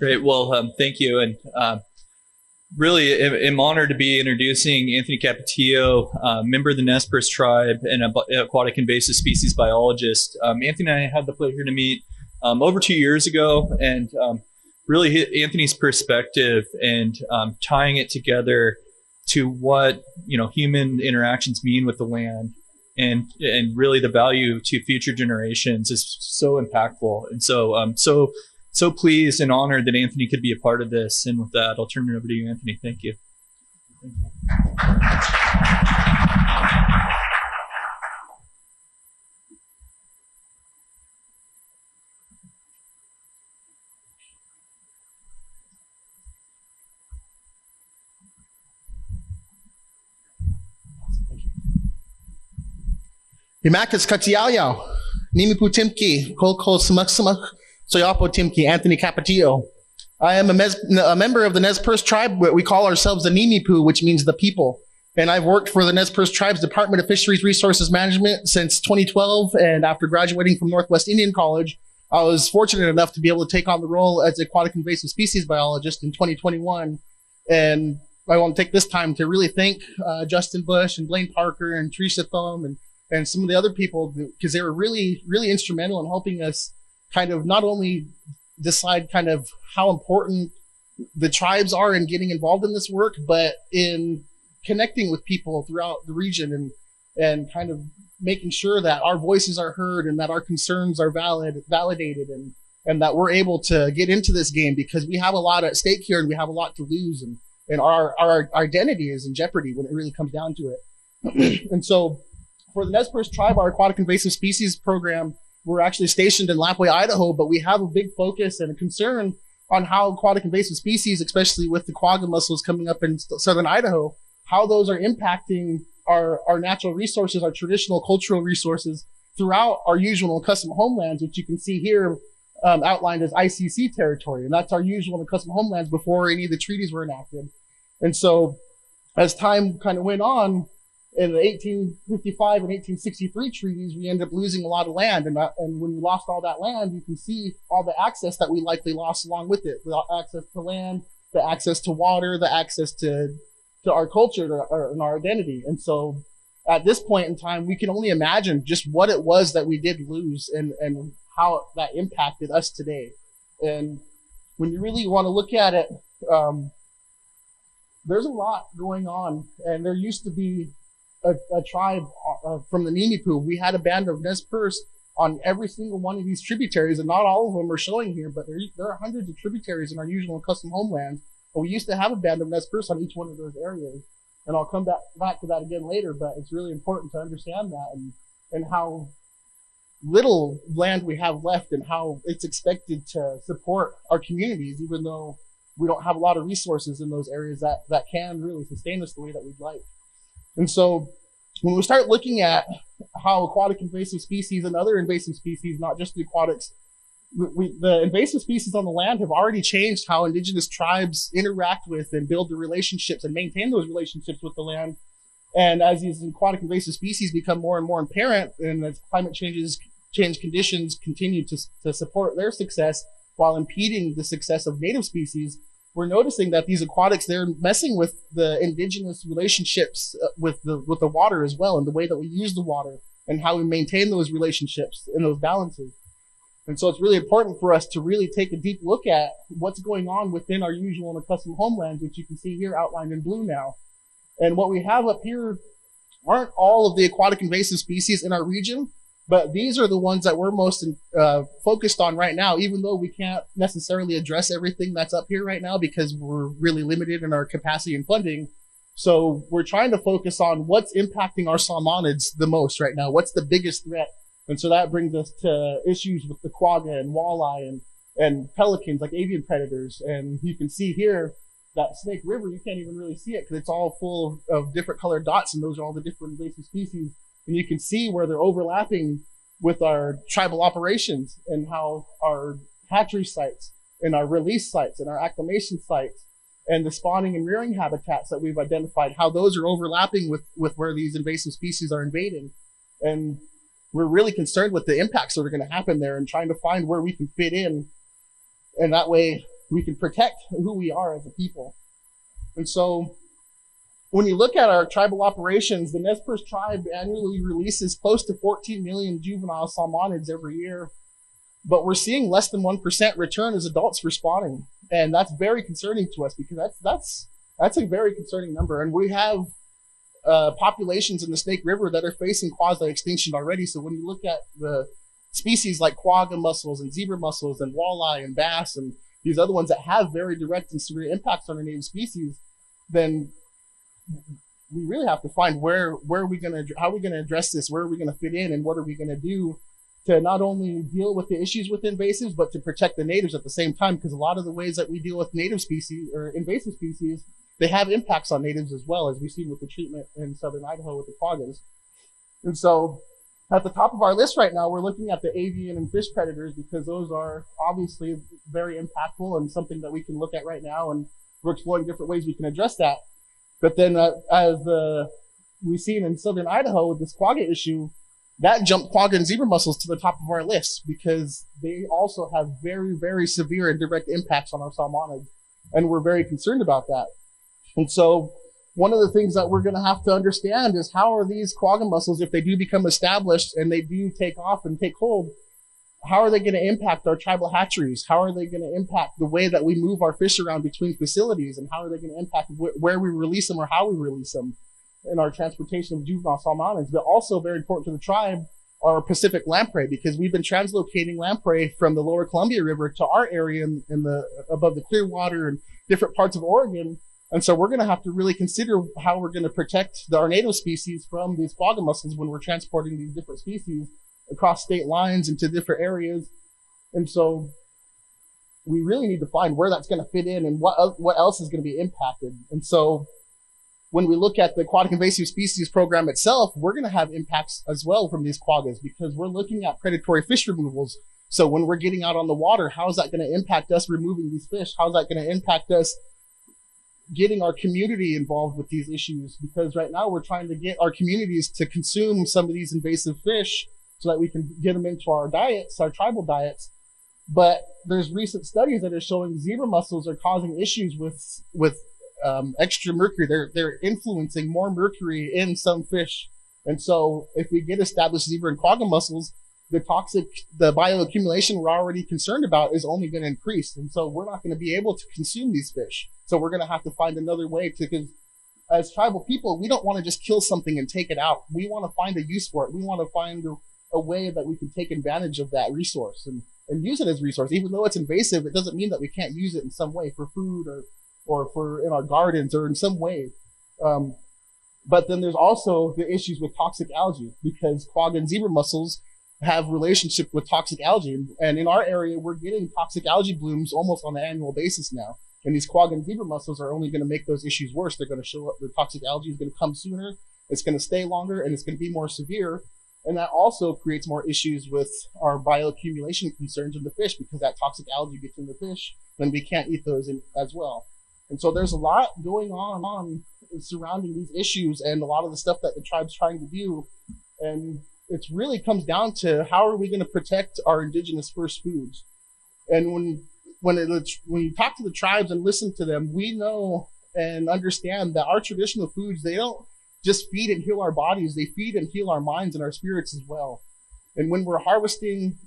Great. Well, thank you. And really, I'm honored to be introducing Anthony Capetillo, member of the Nez Perce tribe and an aquatic invasive species biologist. Anthony and I had the pleasure to meet over 2 years ago, and really Anthony's perspective and tying it together to what human interactions mean with the land and really the value to future generations is so impactful. And so so pleased and honored that Anthony could be a part of this. And with that, I'll turn it over to you, Anthony. Thank you. Yamakas Katiyayo, Nimipu Timki, Kolko Sumak Soyapo Timki, Anthony Capetillo. I am a member of the Nez Perce tribe. We call ourselves the Nimipu, which means the people. And I've worked for the Nez Perce tribe's Department of Fisheries Resources Management since 2012. And after graduating from Northwest Indian College, I was fortunate enough to be able to take on the role as aquatic invasive species biologist in 2021. And I want to take this time to really thank Justin Bush and Blaine Parker and Teresa Thum and some of the other people, because they were really, really instrumental in helping us kind of not only decide kind of how important the tribes are in getting involved in this work, but in connecting with people throughout the region and kind of making sure that our voices are heard and that our concerns are validated and that we're able to get into this game, because we have a lot at stake here and we have a lot to lose, and our identity is in jeopardy when it really comes down to it. And so for the Nez Perce tribe, our aquatic invasive species program, we're actually stationed in Lapwai, Idaho, but we have a big focus and a concern on how aquatic invasive species, especially with the quagga mussels coming up in southern Idaho, how those are impacting our natural resources, our traditional cultural resources throughout our usual and custom homelands, which you can see here outlined as ICC territory. And that's our usual and custom homelands before any of the treaties were enacted. And so as time kind of went on, in the 1855 and 1863 treaties, we ended up losing a lot of land. And when we lost all that land, you can see all the access that we likely lost along with it. The access to land, the access to water, the access to our culture and our identity. And so at this point in time, we can only imagine just what it was that we did lose and how that impacted us today. And when you really want to look at it, there's a lot going on. And there used to be a tribe from the Nimipu. We had a band of Nez Perce on every single one of these tributaries, and not all of them are showing here, but there are hundreds of tributaries in our usual and custom homelands. But we used to have a band of Nez Perce on each one of those areas, and I'll come back to that again later. But it's really important to understand that and how little land we have left and how it's expected to support our communities, even though we don't have a lot of resources in those areas that can really sustain us the way that we'd like. And so when we start looking at how aquatic invasive species and other invasive species, not just the aquatics, the invasive species on the land have already changed how indigenous tribes interact with and build the relationships and maintain those relationships with the land. And as these aquatic invasive species become more and more apparent, and as climate change conditions continue to support their success while impeding the success of native species, we're noticing that these aquatics, they're messing with the indigenous relationships with the water as well, and the way that we use the water and how we maintain those relationships and those balances. And so it's really important for us to really take a deep look at what's going on within our usual and custom homelands, which you can see here outlined in blue now. And what we have up here aren't all of the aquatic invasive species in our region, but these are the ones that we're most focused on right now, even though we can't necessarily address everything that's up here right now because we're really limited in our capacity and funding. So we're trying to focus on what's impacting our salmonids the most right now. What's the biggest threat? And so that brings us to issues with the quagga and walleye and pelicans, like avian predators. And you can see here that Snake River, you can't even really see it because it's all full of different colored dots, and those are all the different invasive species. And you can see where they're overlapping with our tribal operations and how our hatchery sites and our release sites and our acclimation sites and the spawning and rearing habitats that we've identified, how those are overlapping with where these invasive species are invading. And we're really concerned with the impacts that are going to happen there and trying to find where we can fit in. And that way, we can protect who we are as a people. And so when you look at our tribal operations, the Nez Perce tribe annually releases close to 14 million juvenile salmonids every year, but we're seeing less than 1% return as adults responding. And that's very concerning to us, because that's a very concerning number. And we have populations in the Snake River that are facing quasi-extinction already. So when you look at the species like quagga mussels and zebra mussels and walleye and bass and these other ones that have very direct and severe impacts on our native species, then we really have to find how are we going to address this, where are we going to fit in, and what are we going to do to not only deal with the issues with invasives, but to protect the natives at the same time, because a lot of the ways that we deal with native species or invasive species, they have impacts on natives as well, as we've seen with the treatment in southern Idaho with the quaggas. And so at the top of our list right now, we're looking at the avian and fish predators, because those are obviously very impactful and something that we can look at right now, and we're exploring different ways we can address that. But then as we've seen in southern Idaho with this quagga issue, that jumped quagga and zebra mussels to the top of our list, because they also have very, very severe and direct impacts on our salmonids. And we're very concerned about that. And so one of the things that we're going to have to understand is, how are these quagga mussels, if they do become established and they do take off and take hold, how are they going to impact our tribal hatcheries? How are they going to impact the way that we move our fish around between facilities? And how are they going to impact where we release them or how we release them in our transportation of juvenile salmonids? But also very important to the tribe are Pacific lamprey, because we've been translocating lamprey from the lower Columbia River to our area above the Clearwater and different parts of Oregon. And so we're going to have to really consider how we're going to protect our native species from these quagga mussels when we're transporting these different species across state lines into different areas. And so we really need to find where that's going to fit in and what else is going to be impacted. And so when we look at the aquatic invasive species program itself, we're going to have impacts as well from these quaggas, because we're looking at predatory fish removals. So when we're getting out on the water, how is that going to impact us removing these fish? How is that going to impact us getting our community involved with these issues? Because right now we're trying to get our communities to consume some of these invasive fish so that we can get them into our diets, our tribal diets. But there's recent studies that are showing zebra mussels are causing issues with extra mercury. They're influencing more mercury in some fish. And so if we get established zebra and quagga mussels, the bioaccumulation we're already concerned about is only going to increase. And so we're not going to be able to consume these fish. So we're going to have to find another way to, because as tribal people, we don't want to just kill something and take it out. We want to find a use for it. We want to find a way that we can take advantage of that resource and use it as a resource. Even though it's invasive, it doesn't mean that we can't use it in some way for food or for in our gardens or in some way. But then there's also the issues with toxic algae, because quagga and zebra mussels have relationship with toxic algae. And in our area, we're getting toxic algae blooms almost on an annual basis now. And these quagga and zebra mussels are only going to make those issues worse. They're going to show up. The toxic algae is going to come sooner. It's going to stay longer, and it's going to be more severe. And that also creates more issues with our bioaccumulation concerns in the fish, because that toxic algae gets in the fish, then we can't eat those as well. And so there's a lot going on surrounding these issues and a lot of the stuff that the tribe's trying to do. And it really comes down to, how are we going to protect our indigenous first foods? And when you talk to the tribes and listen to them, we know and understand that our traditional foods, they don't just feed and heal our bodies, they feed and heal our minds and our spirits as well. And when we're harvesting,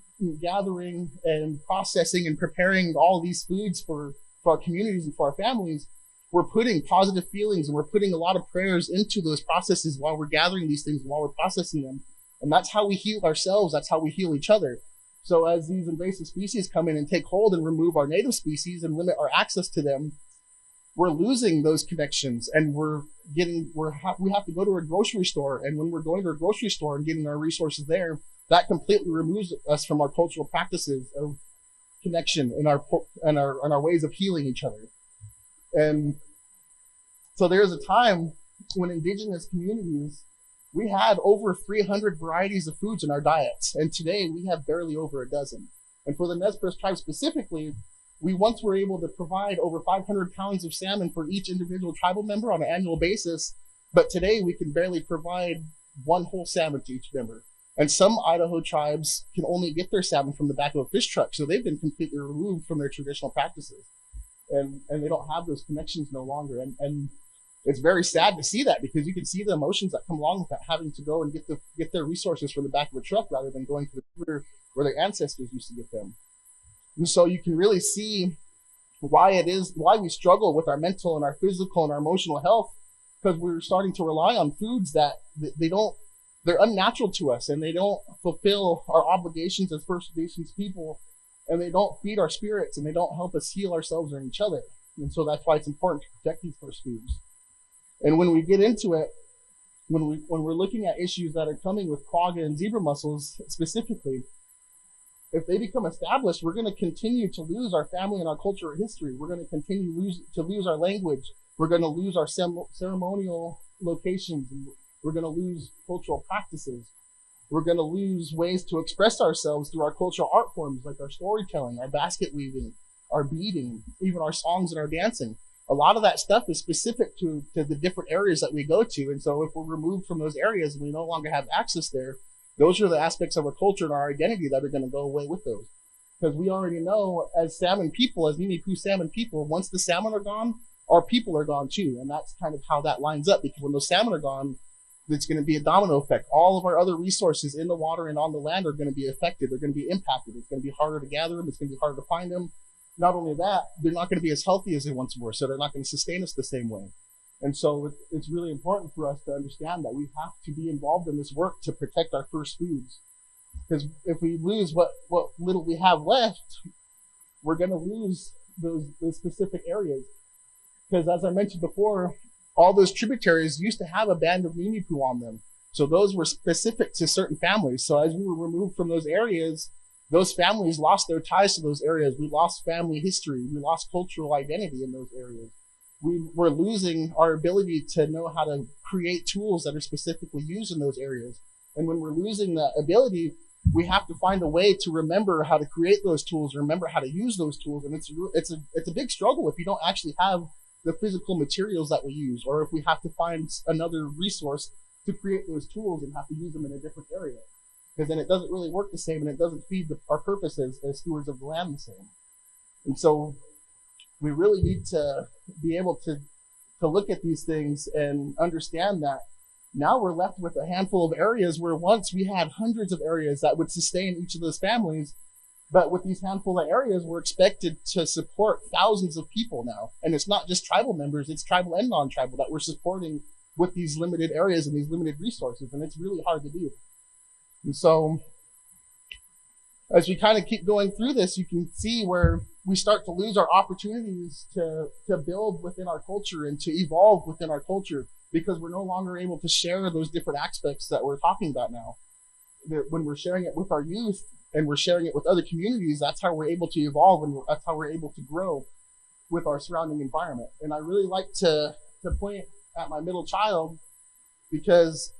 gathering, and processing and preparing all these foods for our communities and for our families, we're putting positive feelings and we're putting a lot of prayers into those processes while we're gathering these things and while we're processing them. And that's how we heal ourselves. That's how we heal each other. So as these invasive species come in and take hold and remove our native species and limit our access to them, we're losing those connections, and we have to go to a grocery store. And when we're going to a grocery store and getting our resources there, that completely removes us from our cultural practices of connection and our ways of healing each other. And so there's a time when indigenous communities, we had over 300 varieties of foods in our diets. And today we have barely over a dozen. And for the Nez Perce tribe specifically, we once were able to provide over 500 pounds of salmon for each individual tribal member on an annual basis. But today we can barely provide one whole salmon to each member. And some Idaho tribes can only get their salmon from the back of a fish truck. So they've been completely removed from their traditional practices. and they don't have those connections no longer. And it's very sad to see that, because you can see the emotions that come along with that, having to go and get their resources from the back of a truck rather than going to the river where their ancestors used to get them. And so you can really see why we struggle with our mental and our physical and our emotional health, because we're starting to rely on foods that they're unnatural to us, and they don't fulfill our obligations as First Nations people, and they don't feed our spirits, and they don't help us heal ourselves or each other. And so that's why it's important to protect these first foods. And when we get into it, when we're looking at issues that are coming with quagga and zebra mussels specifically, if they become established, we're going to continue to lose our family and our cultural history. We're going to continue to lose our language. We're going to lose our ceremonial locations. We're going to lose cultural practices. We're going to lose ways to express ourselves through our cultural art forms, like our storytelling, our basket weaving, our beading, even our songs and our dancing. A lot of that stuff is specific to the different areas that we go to. And so if we're removed from those areas and we no longer have access there, those are the aspects of our culture and our identity that are going to go away with those. Because we already know, as salmon people, as Nimi Poo salmon people, once the salmon are gone, our people are gone too. And that's kind of how that lines up, because when those salmon are gone, it's going to be a domino effect. All of our other resources in the water and on the land are going to be affected. They're going to be impacted. It's going to be harder to gather them. It's going to be harder to find them. Not only that, they're not going to be as healthy as they once were, so they're not going to sustain us the same way. And so it's really important for us to understand that we have to be involved in this work to protect our first foods. Because if we lose what little we have left, we're going to lose those specific areas. Because as I mentioned before, all those tributaries used to have a band of Nimipu on them. So those were specific to certain families. So as we were removed from those areas, those families lost their ties to those areas. We lost family history. We lost cultural identity in those areas. We were losing our ability to know how to create tools that are specifically used in those areas. And when we're losing that ability, we have to find a way to remember how to create those tools, remember how to use those tools. And it's a big struggle if you don't actually have the physical materials that we use, or if we have to find another resource to create those tools and have to use them in a different area. Because then it doesn't really work the same, and it doesn't feed our purpose as stewards of the land the same. And so we really need to be able to look at these things and understand that now we're left with a handful of areas where once we had hundreds of areas that would sustain each of those families. But with these handful of areas, we're expected to support thousands of people now. And it's not just tribal members, it's tribal and non-tribal that we're supporting with these limited areas and these limited resources. And it's really hard to do. And so as we kind of keep going through this, you can see where we start to lose our opportunities to build within our culture and to evolve within our culture, because we're no longer able to share those different aspects that we're talking about now. When we're sharing it with our youth and we're sharing it with other communities, that's how we're able to evolve, and that's how we're able to grow with our surrounding environment. And I really like to point at my middle child, because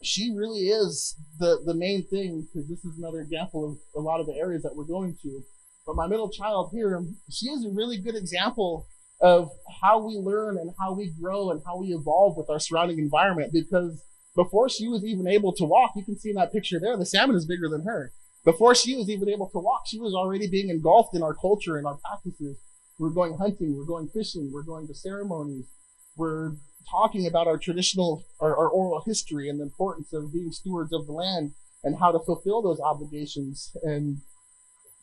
she really is the main thing, because this is another example of a lot of the areas that we're going to. But my middle child here, she is a really good example of how we learn and how we grow and how we evolve with our surrounding environment. Because before she was even able to walk, you can see in that picture there, the salmon is bigger than her. Before she was even able to walk, she was already being engulfed in our culture and our practices. We're going hunting, we're going fishing, we're going to ceremonies, we're talking about our traditional, our oral history and the importance of being stewards of the land and how to fulfill those obligations. And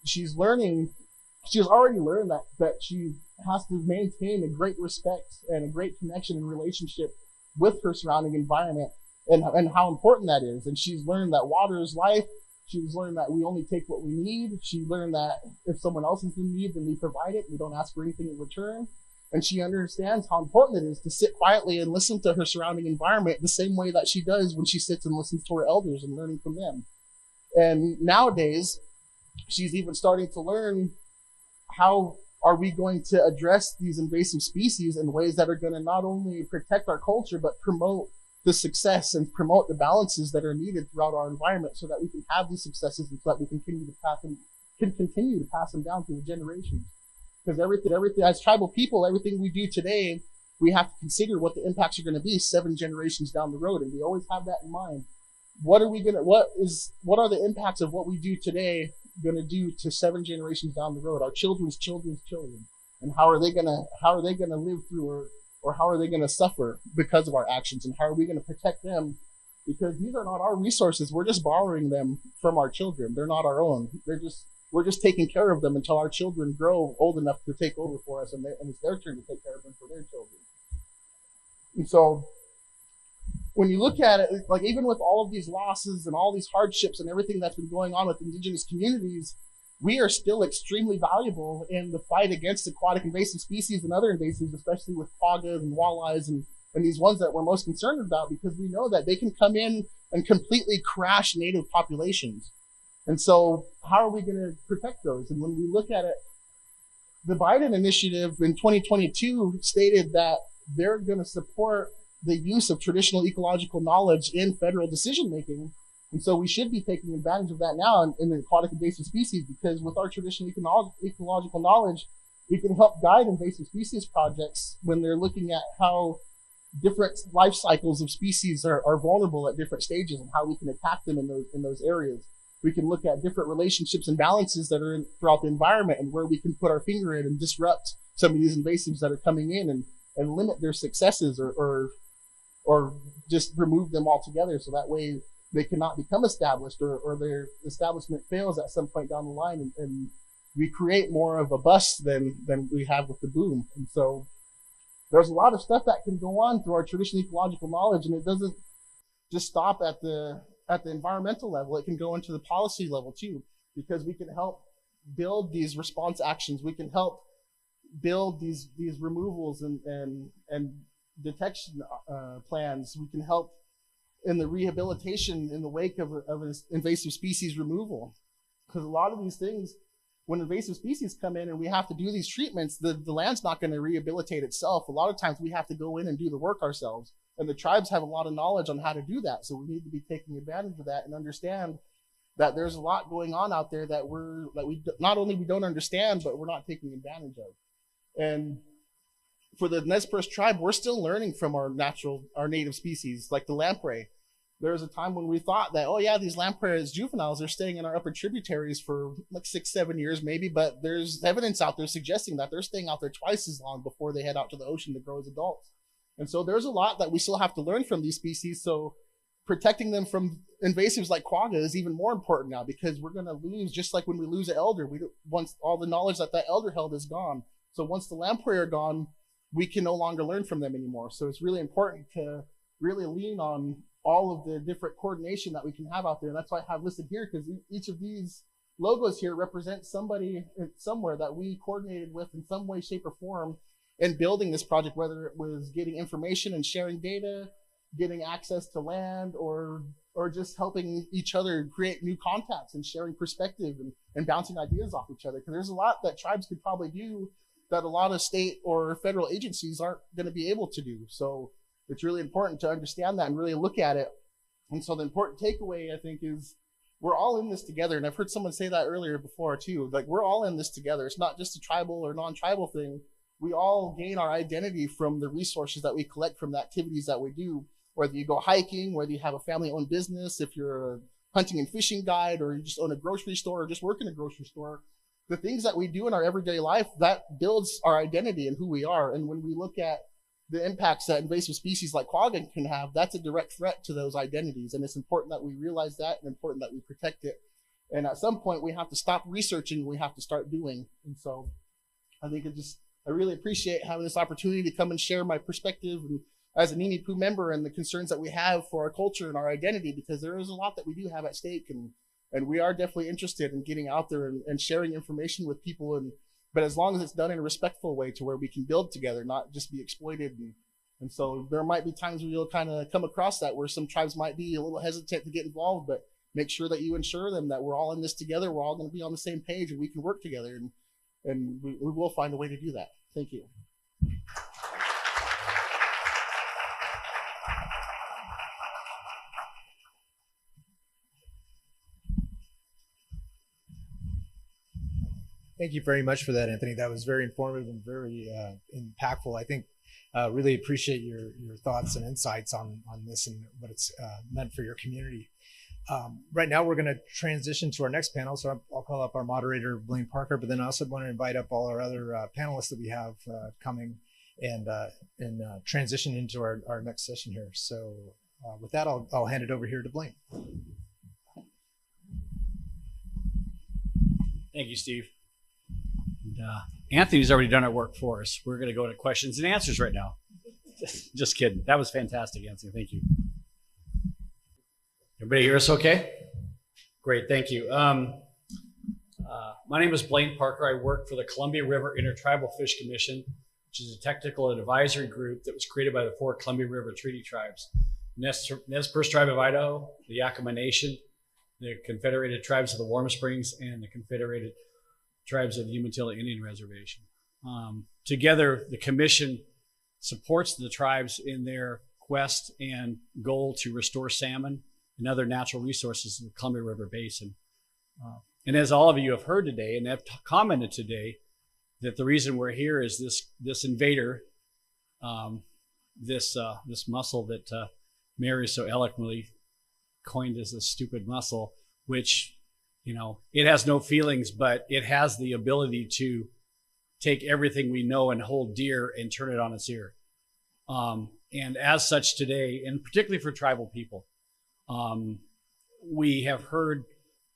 she's already learned that she has to maintain a great respect and a great connection and relationship with her surrounding environment, and how important that is. And she's learned that water is life. She's learned that we only take what we need. She learned that if someone else is in need, then we provide it. We don't ask for anything in return. And she understands how important it is to sit quietly and listen to her surrounding environment the same way that she does when she sits and listens to her elders and learning from them. And nowadays, she's even starting to learn how are we going to address these invasive species in ways that are going to not only protect our culture, but promote the success and promote the balances that are needed throughout our environment, so that we can have these successes and so that we can continue to pass them down through the generations. Because everything, as tribal people, everything we do today, we have to consider what the impacts are going to be 7 generations down the road. And we always have that in mind. What are the impacts of what we do today going to do to 7 generations down the road, our children's children's children? and how are they gonna live through, or how are they gonna suffer because of our actions, and how are we gonna protect them? Because these are not our resources. We're just borrowing them from our children. They're not our own. We're just taking care of them until our children grow old enough to take over for us, and it's their turn to take care of them for their children. And so when you look at it, like even with all of these losses and all these hardships and everything that's been going on with indigenous communities, we are still extremely valuable in the fight against aquatic invasive species and other invasives, especially with quaggas and walleyes and these ones that we're most concerned about, because we know that they can come in and completely crash native populations. And so how are we going to protect those? And when we look at it, the Biden initiative in 2022 stated that they're going to support the use of traditional ecological knowledge in federal decision making. And so we should be taking advantage of that now in the aquatic invasive species, because with our traditional ecological knowledge, we can help guide invasive species projects when they're looking at how different life cycles of species are vulnerable at different stages and how we can attack them in those areas. We can look at different relationships and balances that are throughout the environment and where we can put our finger in and disrupt some of these invasives that are coming in and limit their successes or just remove them altogether, so that way they cannot become established, or their establishment fails at some point down the line, and we create more of a bust than we have with the boom. And so there's a lot of stuff that can go on through our traditional ecological knowledge, and it doesn't just stop at the environmental level. It can go into the policy level too, because we can help build these response actions. We can help build these removals and detection plans. We can help in the rehabilitation in the wake of an invasive species removal, because a lot of these things, when invasive species come in and we have to do these treatments, the land's not going to rehabilitate itself. A lot of times we have to go in and do the work ourselves, and the tribes have a lot of knowledge on how to do that. So we need to be taking advantage of that and understand that there's a lot going on out there that we not only we don't understand, but we're not taking advantage of. And for the Nez Perce tribe, we're still learning from our native species, like the lamprey. There was a time when we thought that, oh yeah, these lamprey as juveniles are staying in our upper tributaries for like 6-7 years maybe, but there's evidence out there suggesting that they're staying out there twice as long before they head out to the ocean to grow as adults. And so there's a lot that we still have to learn from these species. So protecting them from invasives like quagga is even more important now, because we're going to lose, just like when we lose an elder, once all the knowledge that elder held is gone. So once the lamprey are gone, we can no longer learn from them anymore. So it's really important to really lean on all of the different coordination that we can have out there. And that's why I have listed here, because each of these logos here represents somebody somewhere that we coordinated with in some way, shape, or form in building this project, whether it was getting information and sharing data, getting access to land, or just helping each other create new contacts and sharing perspective and bouncing ideas off each other. Because there's a lot that tribes could probably do that a lot of state or federal agencies aren't going to be able to do. So it's really important to understand that and really look at it. And so the important takeaway, I think, is we're all in this together. And I've heard someone say that earlier before too. Like, we're all in this together. It's not just a tribal or non-tribal thing. We all gain our identity from the resources that we collect from the activities that we do, whether you go hiking, whether you have a family-owned business, if you're a hunting and fishing guide, or you just own a grocery store or just work in a grocery store. The things that we do in our everyday life, that builds our identity and who we are. And when we look at the impacts that invasive species like quagga can have, that's a direct threat to those identities. And it's important that we realize that, and important that we protect it. And at some point, we have to stop researching, we have to start doing. And so I think I really appreciate having this opportunity to come and share my perspective and as a Nimi Poo member, and the concerns that we have for our culture and our identity, because there is a lot that we do have at stake. And we are definitely interested in getting out there and sharing information with people, but as long as it's done in a respectful way to where we can build together, not just be exploited. And so there might be times where you'll kind of come across that, where some tribes might be a little hesitant to get involved, but make sure that you ensure them that we're all in this together. We're all going to be on the same page, and we can work together, and we will find a way to do that. Thank you. Thank you very much for that, Anthony. That was very informative and very impactful. I think really appreciate your thoughts and insights on this and what it's meant for your community. Right now, we're going to transition to our next panel. So I'll call up our moderator, Blaine Parker, but then I also want to invite up all our other panelists that we have coming and transition into our next session here. So with that, I'll hand it over here to Blaine. Thank you, Steve. And, Anthony's already done our work for us. We're going to go to questions and answers right now. Just kidding. That was fantastic, Anthony. Thank you. Everybody hear us okay? Great, thank you. My name is Blaine Parker. I work for the Columbia River Intertribal Fish Commission, which is a technical and advisory group that was created by the 4 Columbia River Treaty Tribes. Nez Perce Tribe of Idaho, the Yakima Nation, the Confederated Tribes of the Warm Springs, and the Confederated Tribes of the Umatilla Indian Reservation. Together, the commission supports the tribes in their quest and goal to restore salmon and other natural resources in the Columbia River Basin. And as all of you have heard today and have commented today, that the reason we're here is this invader, this mussel that Mary so eloquently coined as a stupid mussel, which, you know, it has no feelings, but it has the ability to take everything we know and hold dear and turn it on its ear. And as such today, and particularly for tribal people, we have heard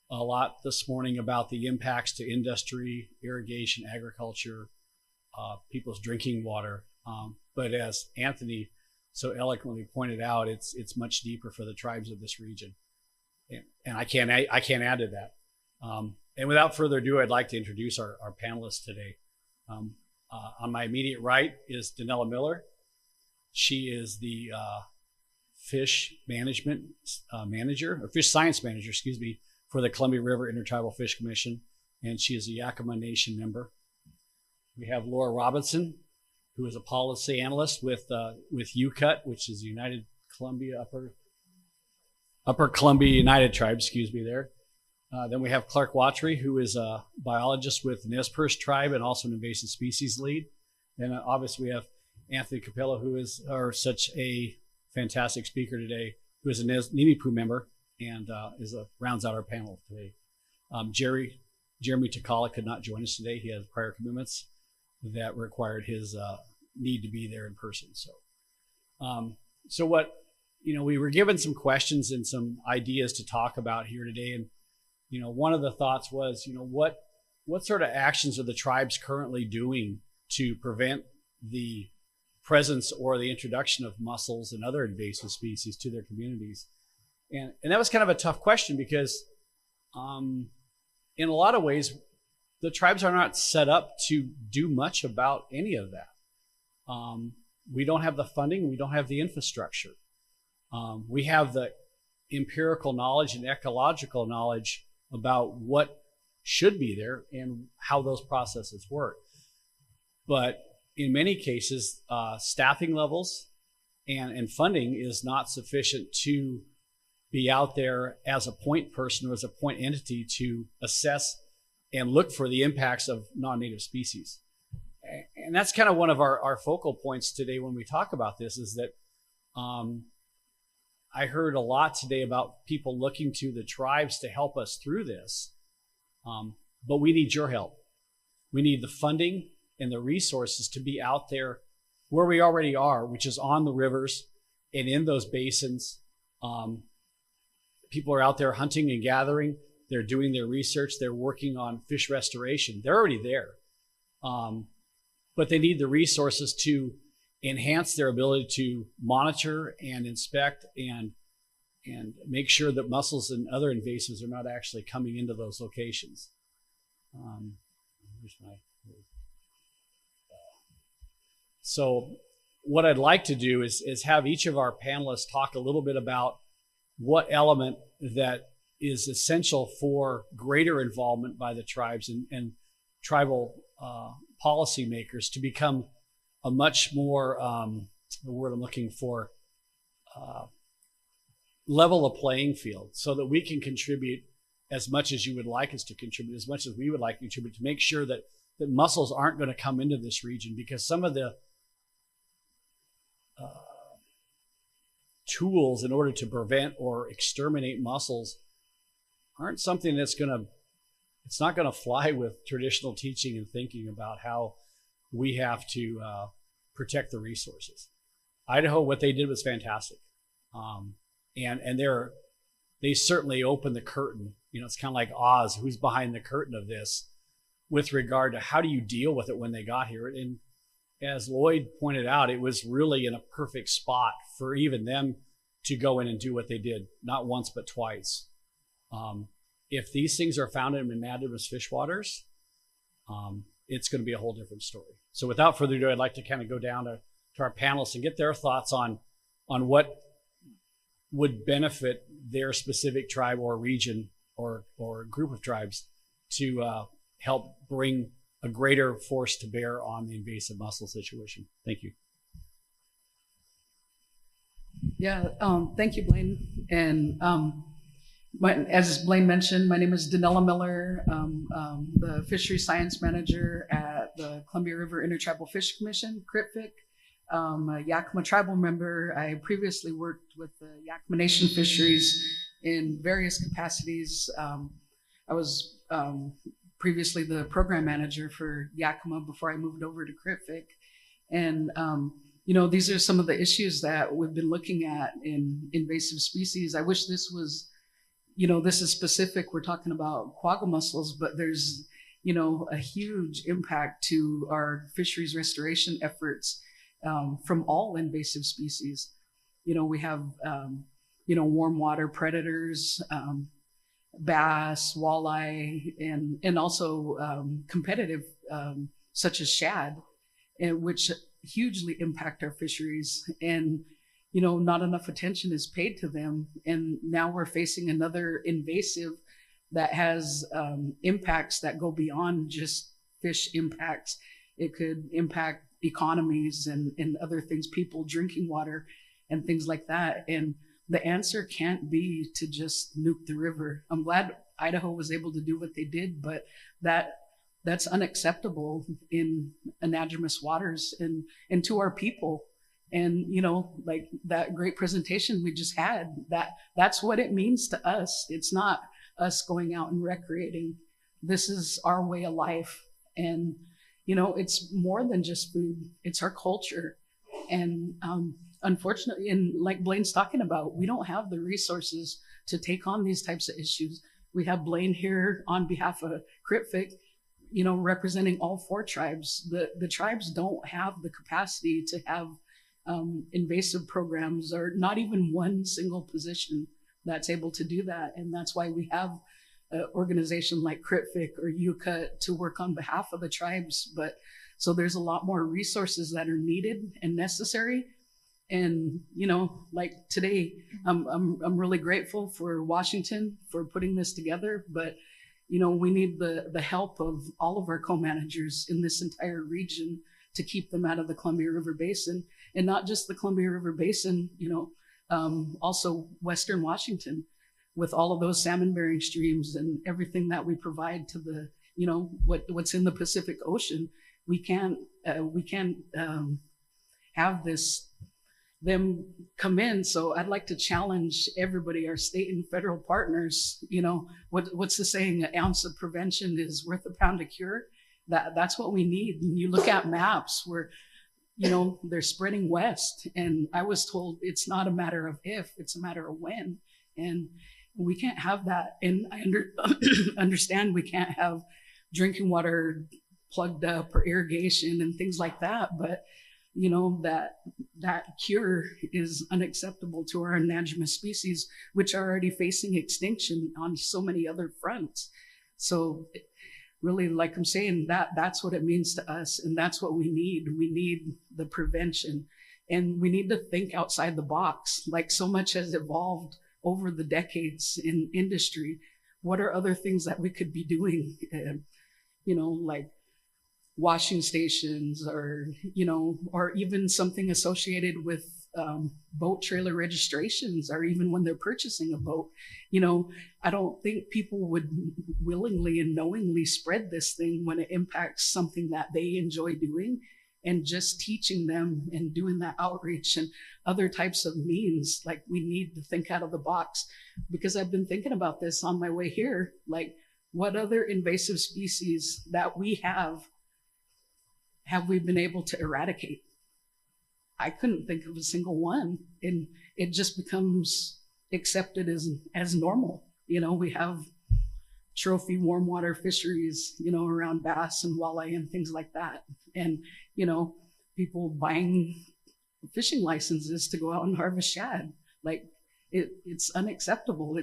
a lot this morning about the impacts to industry, irrigation, agriculture, people's drinking water. But as Anthony so eloquently pointed out, it's much deeper for the tribes of this region. And I can't add to that. And without further ado, I'd like to introduce our panelists today. On my immediate right is Donella Miller. She is the fish management manager, or fish science manager, excuse me, for the Columbia River Intertribal Fish Commission, and she is a Yakima Nation member. We have Laura Robinson, who is a policy analyst with UCUT, which is the United Columbia Upper Columbia United Tribe, excuse me there. Then we have Clark Watry, who is a biologist with Nez Perce Tribe and also an invasive species lead. And obviously we have Anthony Capetillo, who is such a fantastic speaker today, who is a Ninipu member and rounds out our panel today. Jeremy Takala could not join us today. He has prior commitments that required his need to be there in person. So what, you know, we were given some questions and some ideas to talk about here today. And, you know, one of the thoughts was, you know, what sort of actions are the tribes currently doing to prevent the presence or the introduction of mussels and other invasive species to their communities? And that was kind of a tough question because in a lot of ways, the tribes are not set up to do much about any of that. We don't have the funding. We don't have the infrastructure. We have the empirical knowledge and ecological knowledge about what should be there and how those processes work. But in many cases, staffing levels and funding is not sufficient to be out there as a point person or as a point entity to assess and look for the impacts of non-native species. And that's kind of one of our focal points today when we talk about this, is that I heard a lot today about people looking to the tribes to help us through this. But we need your help. We need the funding and the resources to be out there where we already are, which is on the rivers and in those basins. People are out there hunting and gathering. They're doing their research. They're working on fish restoration. They're already there. But they need the resources to enhance their ability to monitor and inspect and make sure that mussels and other invasives are not actually coming into those locations. So what I'd like to do is have each of our panelists talk a little bit about what element that is essential for greater involvement by the tribes and tribal policymakers to become a much more, the word I'm looking for, level a playing field, so that we can contribute as much as you would like us to contribute, as much as we would like to contribute, to make sure that mussels aren't going to come into this region, because some of the tools in order to prevent or exterminate mussels aren't something it's not going to fly with traditional teaching and thinking about how we have to protect the resources. Idaho, what they did was fantastic. And they certainly opened the curtain. You know, it's kind of like Oz, who's behind the curtain of this with regard to how do you deal with it when they got here. And as Lloyd pointed out, it was really in a perfect spot for even them to go in and do what they did, not once, but twice. If these things are found in anadromous fish waters, it's going to be a whole different story. So without further ado, I'd like to kind of go down to our panelists and get their thoughts on what would benefit their specific tribe or region or group of tribes to help bring a greater force to bear on the invasive mussel situation. Thank you. Yeah, thank you, Blaine. And as Blaine mentioned, my name is Donella Miller, the Fisheries Science Manager at the Columbia River Intertribal Fish Commission, CRITFIC. A Yakima tribal member. I previously worked with the Yakima Nation fisheries in various capacities. I was previously the program manager for Yakima before I moved over to CRITFIC. And, you know, these are some of the issues that we've been looking at in invasive species. I wish this was, you know, this is specific. We're talking about quagga mussels, but there's, you know, a huge impact to our fisheries restoration efforts from all invasive species. You know, we have, you know, warm water predators, bass, walleye, and also competitive, such as shad, and which hugely impact our fisheries. And, you know, not enough attention is paid to them. And now we're facing another invasive that has impacts that go beyond just fish impacts. It could impact economies and other things, people drinking water and things like that. And the answer can't be to just nuke the river. I'm glad Idaho was able to do what they did, but that's unacceptable in anadromous waters and to our people. And, you know, like that great presentation we just had, that's what it means to us. It's not us going out and recreating. This is our way of life. And you know, it's more than just food. It's our culture. And unfortunately, and like Blaine's talking about, we don't have the resources to take on these types of issues. We have Blaine here on behalf of CRITFIC, you know, representing all 4 tribes. The tribes don't have the capacity to have invasive programs, or not even one single position that's able to do that. And that's why we have an organization like CRITFIC or UCUT to work on behalf of the tribes. But so there's a lot more resources that are needed and necessary. And, you know, like today, I'm really grateful for Washington for putting this together, but, you know, we need the help of all of our co-managers in this entire region to keep them out of the Columbia River Basin, and not just the Columbia River Basin, you know, also Western Washington, with all of those salmon bearing streams and everything that we provide to the, you know, what's in the Pacific Ocean. We can't have them come in. So I'd like to challenge everybody, our state and federal partners. You know, what's the saying? An ounce of prevention is worth a pound of cure. That's what we need. And you look at maps where, you know, they're spreading west, and I was told it's not a matter of if, it's a matter of when. And we can't have that. And I understand we can't have drinking water plugged up or irrigation and things like that. But, you know, that cure is unacceptable to our anadromous species, which are already facing extinction on so many other fronts. So really, like I'm saying, that's what it means to us. And that's what we need. We need the prevention, and we need to think outside the box. Like, so much has evolved over the decades in industry. What are other things that we could be doing? You know, like washing stations, or, you know, or even something associated with boat trailer registrations, or even when they're purchasing a boat. You know, I don't think people would willingly and knowingly spread this thing when it impacts something that they enjoy doing. and just teaching them and doing that outreach and other types of means. Like, we need to think out of the box, because I've been thinking about this on my way here. Like, what other invasive species that we have we been able to eradicate? I couldn't think of a single one, and it just becomes accepted as normal. You know, we have trophy warm water fisheries, you know, around bass and walleye and things like that. And, you know, people buying fishing licenses to go out and harvest shad. Like, it's unacceptable.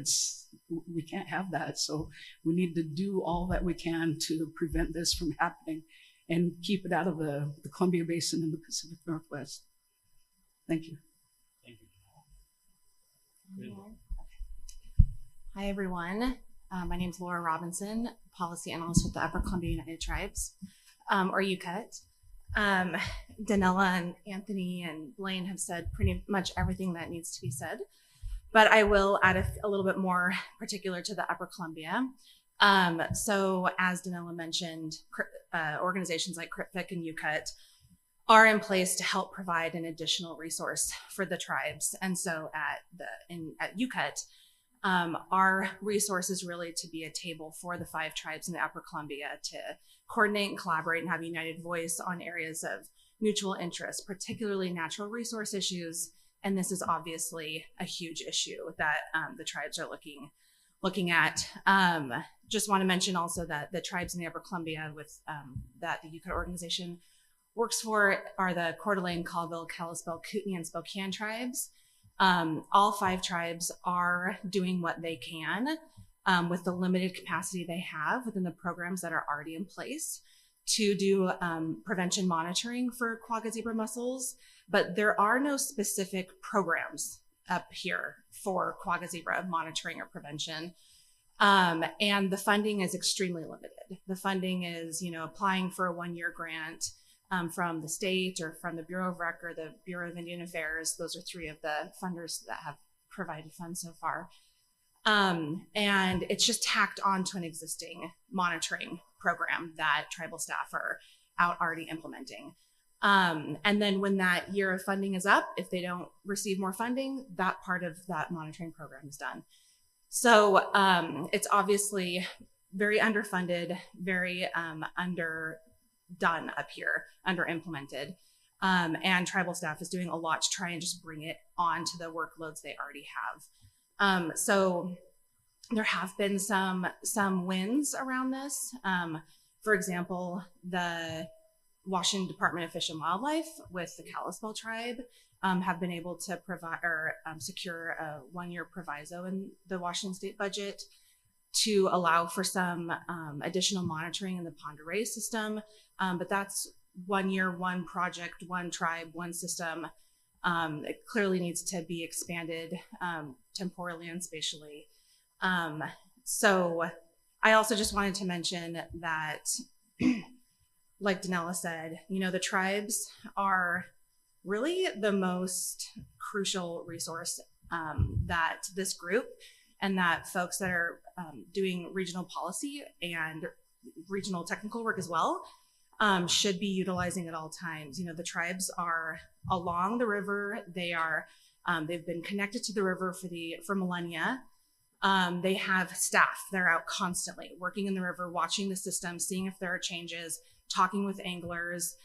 We can't have that. So we need to do all that we can to prevent this from happening and keep it out of the Columbia Basin and the Pacific Northwest. Thank you. Thank you. Hi, everyone. My name is Laura Robinson, policy analyst with the Upper Columbia United Tribes, or UCUT. Donella and Anthony and Blaine have said pretty much everything that needs to be said, but I will add a little bit more particular to the Upper Columbia. So as Donella mentioned, organizations like CRIPFIC and UCUT are in place to help provide an additional resource for the tribes. And so at UCUT, our resource is really to be a table for the 5 tribes in the Upper Columbia to coordinate and collaborate and have a united voice on areas of mutual interest, particularly natural resource issues. And this is obviously a huge issue that the tribes are looking at. Just want to mention also that the tribes in the Upper Columbia that the UCUT organization works for are the Coeur d'Alene, Colville, Kalispell, Kootenai, and Spokane tribes. All 5 tribes are doing what they can with the limited capacity they have within the programs that are already in place to do prevention monitoring for quagga zebra mussels, but there are no specific programs up here for quagga zebra monitoring or prevention. And the funding is extremely limited. The funding is, applying for a 1-year grant from the state or from the Bureau of Rec or the Bureau of Indian Affairs. Those are 3 of the funders that have provided funds so far. And it's just tacked onto an existing monitoring program that tribal staff are out already implementing. And then when that year of funding is up, if they don't receive more funding, that part of that monitoring program is done. So it's obviously very underfunded, very underdone up here, under-implemented. And tribal staff is doing a lot to try and just bring it on to the workloads they already have. So there have been some wins around this. For example, the Washington Department of Fish and Wildlife with the Kalispell tribe have been able to provide or secure a 1-year proviso in the Washington state budget to allow for some additional monitoring in the Pend Oreille system. But that's 1 year, 1 project, 1 tribe, 1 system. It clearly needs to be expanded temporally and spatially. So I also just wanted to mention that, like Donella said, the tribes are really the most crucial resource that this group and that folks that are doing regional policy and regional technical work as well should be utilizing at all times. The tribes are along the river. They've been connected to the river for millennia. They have staff that are out constantly working in the river, watching the system, seeing if there are changes, talking with anglers,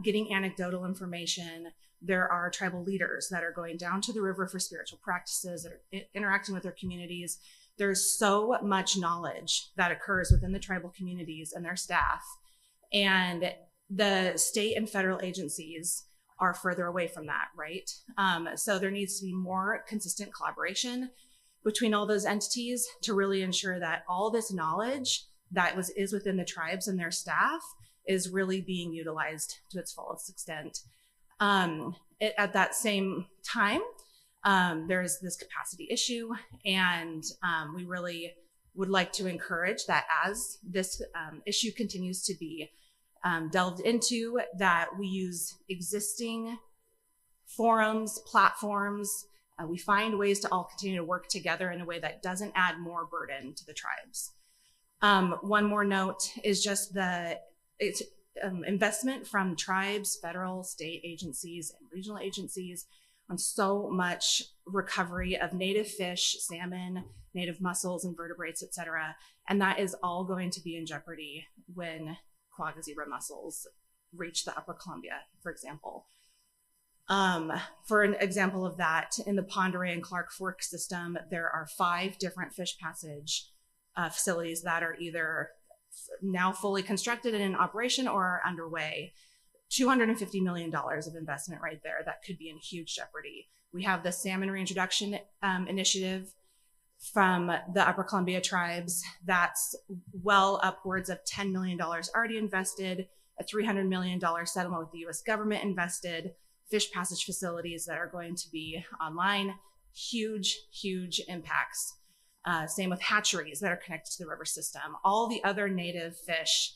getting anecdotal information. There are tribal leaders that are going down to the river for spiritual practices, that are interacting with their communities. There's so much knowledge that occurs within the tribal communities and their staff. And the state and federal agencies are further away from that, right? So there needs to be more consistent collaboration between all those entities to really ensure that all this knowledge that is within the tribes and their staff is really being utilized to its fullest extent. At that same time, there's this capacity issue, and we really would like to encourage that as this issue continues to be delved into, that we use existing forums, platforms. We find ways to all continue to work together in a way that doesn't add more burden to the tribes. One more note is just investment from tribes, federal, state agencies, and regional agencies on so much recovery of native fish, salmon, native mussels, invertebrates, etc. And that is all going to be in jeopardy when quagga zebra mussels reach the Upper Columbia, for example. For an example of that, in the Pend Oreille and Clark Fork system, there are 5 different fish passage facilities that are either now fully constructed and in operation or are underway. $250 million of investment right there that could be in huge jeopardy. We have the salmon reintroduction initiative from the Upper Columbia tribes that's well upwards of $10 million already invested, a $300 million settlement with the US government invested, fish passage facilities that are going to be online, huge, huge impacts. Same with hatcheries that are connected to the river system, all the other native fish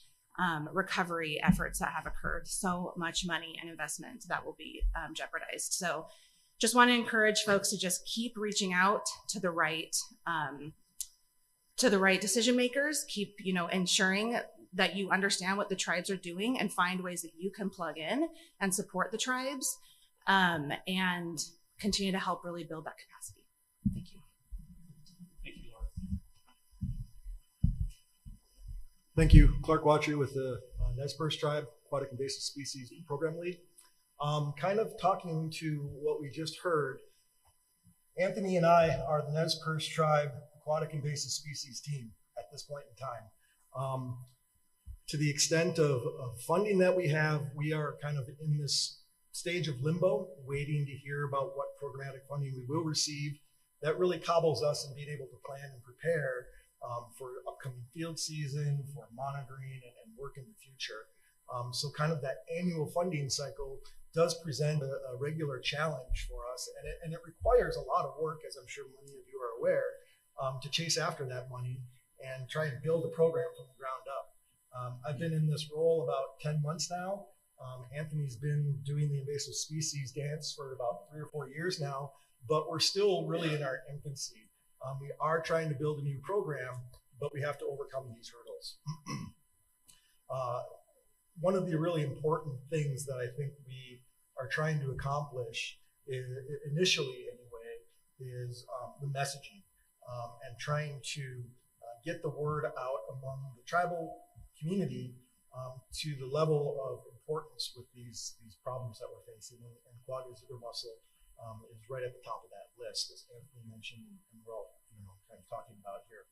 recovery efforts that have occurred. So much money and investment that will be jeopardized. So just want to encourage folks to just keep reaching out to the right decision makers, keep, ensuring that you understand what the tribes are doing and find ways that you can plug in and support the tribes and continue to help really build that capacity. Thank you. Thank you. Clark Watry with the Nez Perce Tribe Aquatic Invasive Species Program Lead. Kind of talking to what we just heard, Anthony and I are the Nez Perce Tribe Aquatic Invasive Species team at this point in time. To the extent of funding that we have, we are kind of in this stage of limbo, waiting to hear about what programmatic funding we will receive. That really cobbles us in being able to plan and prepare for upcoming field season, for monitoring and work in the future. So kind of that annual funding cycle does present a regular challenge for us, and it requires a lot of work, as I'm sure many of you are aware, to chase after that money and try and build a program from the ground up. I've been in this role about 10 months now. Anthony's been doing the invasive species dance for about 3 or 4 years now, but we're still really in our infancy. We are trying to build a new program, but we have to overcome these hurdles. One of the really important things that I think we are trying to accomplish, initially anyway, is the messaging and trying to get the word out among the tribal community to the level of importance with these problems that we're facing. And quagga zebra mussel is right at the top of that list, as Anthony mentioned, and we're all kind of talking about here.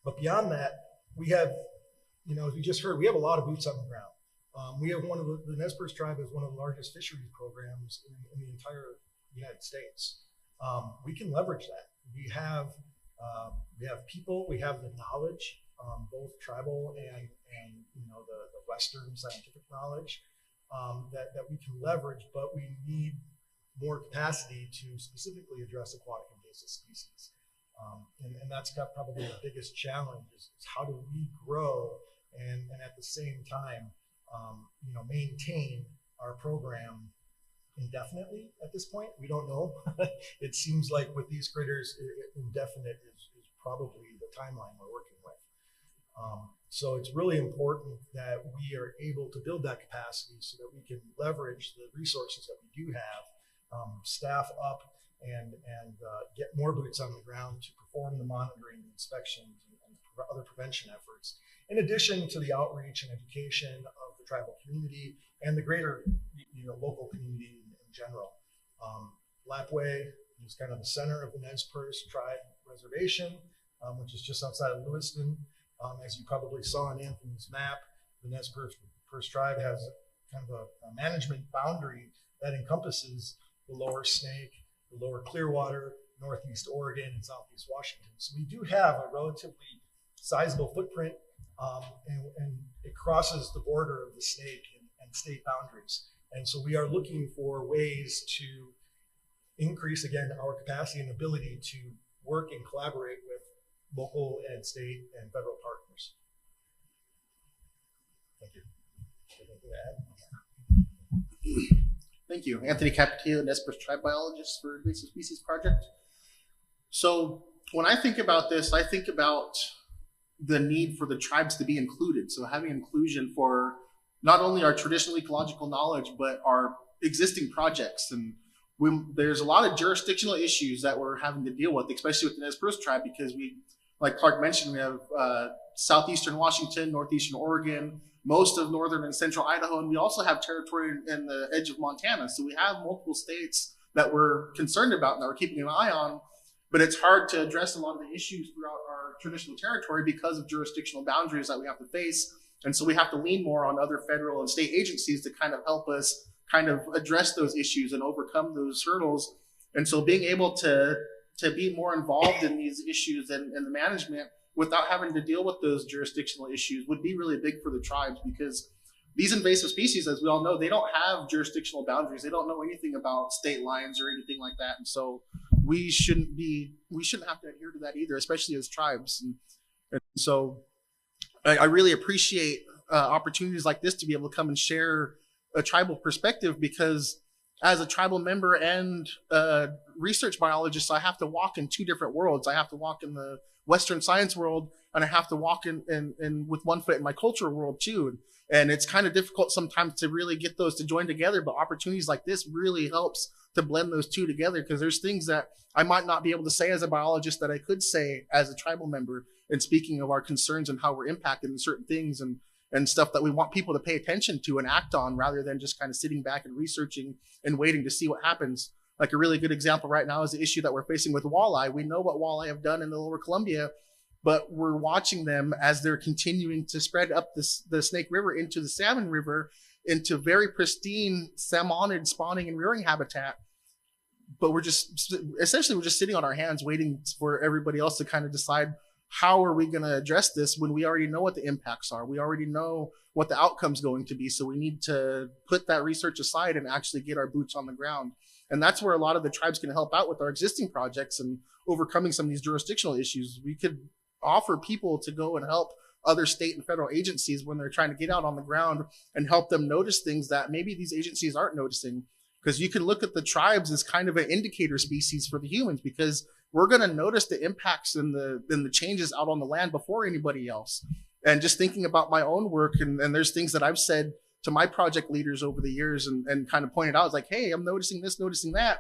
But beyond that, we have, as we just heard, we have a lot of boots on the ground. We have the Nez Perce Tribe is one of the largest fisheries programs in the entire United States. We can leverage that. We have people, we have the knowledge, both tribal and the Western scientific knowledge that we can leverage, but we need more capacity to specifically address aquatic invasive species. And that's got probably the biggest challenge is how do we grow and at the same time, maintain our program indefinitely at this point. We don't know. It seems like with these critters, indefinite is probably the timeline we're working with. So it's really important that we are able to build that capacity so that we can leverage the resources that we do have, staff up, and get more boots on the ground to perform the monitoring, inspections, and other prevention efforts, in addition to the outreach and education of the tribal community and the greater local community in general. Lapway is kind of the center of the Nez Perce Tribe Reservation, which is just outside of Lewiston. As you probably saw on Anthony's map, the Nez Perce Tribe has kind of a management boundary that encompasses the lower Snake, the lower Clearwater, Northeast Oregon, and Southeast Washington. So we do have a relatively sizable footprint, and it crosses the border of the Snake and state boundaries. And so we are looking for ways to increase, again, our capacity and ability to work and collaborate with local and state and federal partners. Thank you. Anything to add? Thank you. Anthony Capetillo, Nez Perce Tribe Biologist for Invasive Species Project. So when I think about this, I think about the need for the tribes to be included. So having inclusion for not only our traditional ecological knowledge, but our existing projects. And there's a lot of jurisdictional issues that we're having to deal with, especially with the Nez Perce tribe, because we, like Clark mentioned, we have southeastern Washington, northeastern Oregon, most of northern and central Idaho, and we also have territory in the edge of Montana. So we have multiple states that we're concerned about and that we're keeping an eye on, but it's hard to address a lot of the issues throughout our traditional territory because of jurisdictional boundaries that we have to face. And so we have to lean more on other federal and state agencies to kind of help us kind of address those issues and overcome those hurdles. And so being able to be more involved in these issues and the management without having to deal with those jurisdictional issues would be really big for the tribes, because these invasive species, as we all know, they don't have jurisdictional boundaries. They don't know anything about state lines or anything like that. And so we shouldn't have to adhere to that either, especially as tribes. And so I really appreciate opportunities like this to be able to come and share a tribal perspective, because as a tribal member and research biologist, I have to walk in two different worlds. I have to walk in the Western science world, and I have to walk in with one foot in my cultural world too. And it's kind of difficult sometimes to really get those to join together, but opportunities like this really helps to blend those two together, because there's things that I might not be able to say as a biologist that I could say as a tribal member. And speaking of our concerns and how we're impacted in certain things and stuff that we want people to pay attention to and act on, rather than just kind of sitting back and researching and waiting to see what happens. Like a really good example right now is the issue that we're facing with walleye. We know what walleye have done in the lower Columbia, but we're watching them as they're continuing to spread up the Snake River into the Salmon River, into very pristine salmonid spawning and rearing habitat. But we're just sitting on our hands waiting for everybody else to kind of decide, how are we going to address this when we already know what the impacts are? We already know what the outcome's going to be. So we need to put that research aside and actually get our boots on the ground. And that's where a lot of the tribes can help out with our existing projects and overcoming some of these jurisdictional issues. We could offer people to go and help other state and federal agencies when they're trying to get out on the ground and help them notice things that maybe these agencies aren't noticing. Because you can look at the tribes as kind of an indicator species for the humans, because we're going to notice the impacts and the changes out on the land before anybody else. And just thinking about my own work, and there's things that I've said to my project leaders over the years and kind of pointed out, it's like, hey, I'm noticing this, noticing that.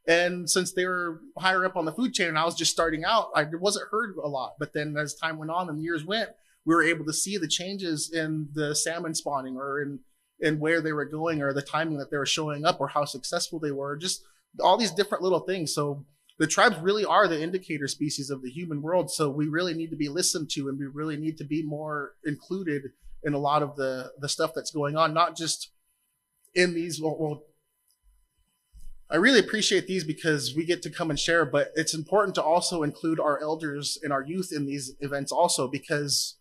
And since they were higher up on the food chain and I was just starting out, I wasn't heard a lot. But then as time went on and years went, we were able to see the changes in the salmon spawning, or in where they were going, or the timing that they were showing up, or how successful they were, just all these different little things. So the tribes really are the indicator species of the human world. So we really need to be listened to, and we really need to be more included in a lot of the stuff that's going on, not just in these. Well, I really appreciate these because we get to come and share, but it's important to also include our elders and our youth in these events also, because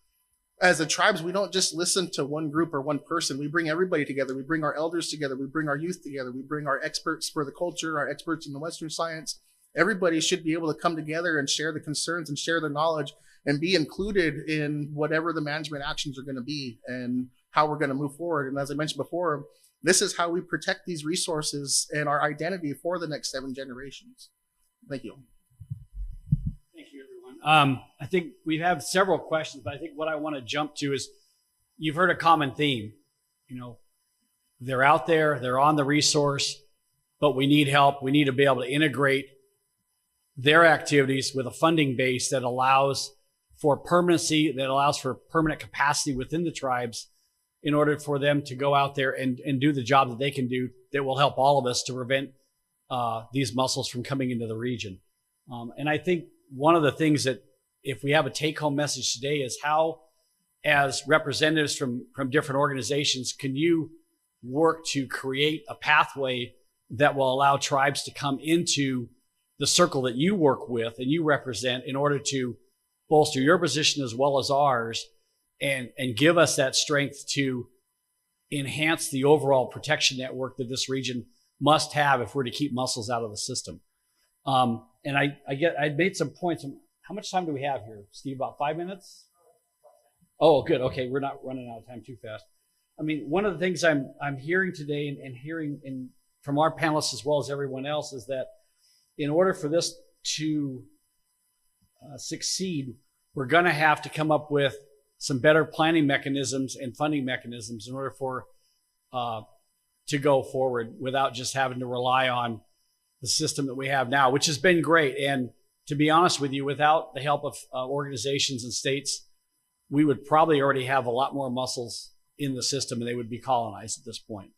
as the tribes, we don't just listen to one group or one person. We bring everybody together. We bring our elders together. We bring our youth together. We bring our experts for the culture, our experts in the Western science. Everybody should be able to come together and share the concerns and share the knowledge and be included in whatever the management actions are going to be and how we're going to move forward. And as I mentioned before, this is how we protect these resources and our identity for the next 7 generations. Thank you. Thank you, everyone. I think we have several questions, but I think what I want to jump to is, you've heard a common theme. You know, they're out there, they're on the resource, but we need help. We need to be able to integrate their activities with a funding base that allows for permanency, that allows for permanent capacity within the tribes, in order for them to go out there and do the job that they can do, that will help all of us to prevent these mussels from coming into the region. And I think one of the things that, if we have a take-home message today, is how, as representatives from different organizations, can you work to create a pathway that will allow tribes to come into the circle that you work with and you represent, in order to bolster your position as well as ours, and give us that strength to enhance the overall protection network that this region must have if we're to keep mussels out of the system. And I made some points. How much time do we have here, Steve? About 5 minutes? Oh, good. Okay, we're not running out of time too fast. I mean, one of the things I'm hearing today and hearing from our panelists as well as everyone else is that in order for this to succeed, we're going to have to come up with some better planning mechanisms and funding mechanisms in order for to go forward without just having to rely on the system that we have now, which has been great. And to be honest with you, without the help of organizations and states, we would probably already have a lot more mussels in the system and they would be colonized at this point.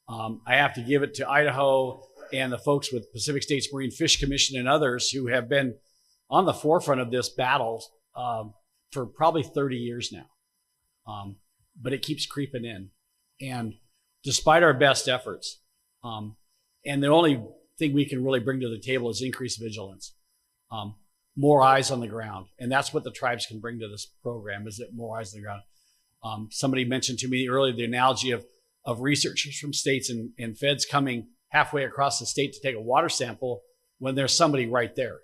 I have to give it to Idaho and the folks with Pacific States Marine Fish Commission and others who have been on the forefront of this battle for probably 30 years now. But it keeps creeping in. And despite our best efforts, and the only thing we can really bring to the table is increased vigilance, more eyes on the ground. And that's what the tribes can bring to this program, is that more eyes on the ground. Somebody mentioned to me earlier the analogy of researchers from states and feds coming halfway across the state to take a water sample when there's somebody right there.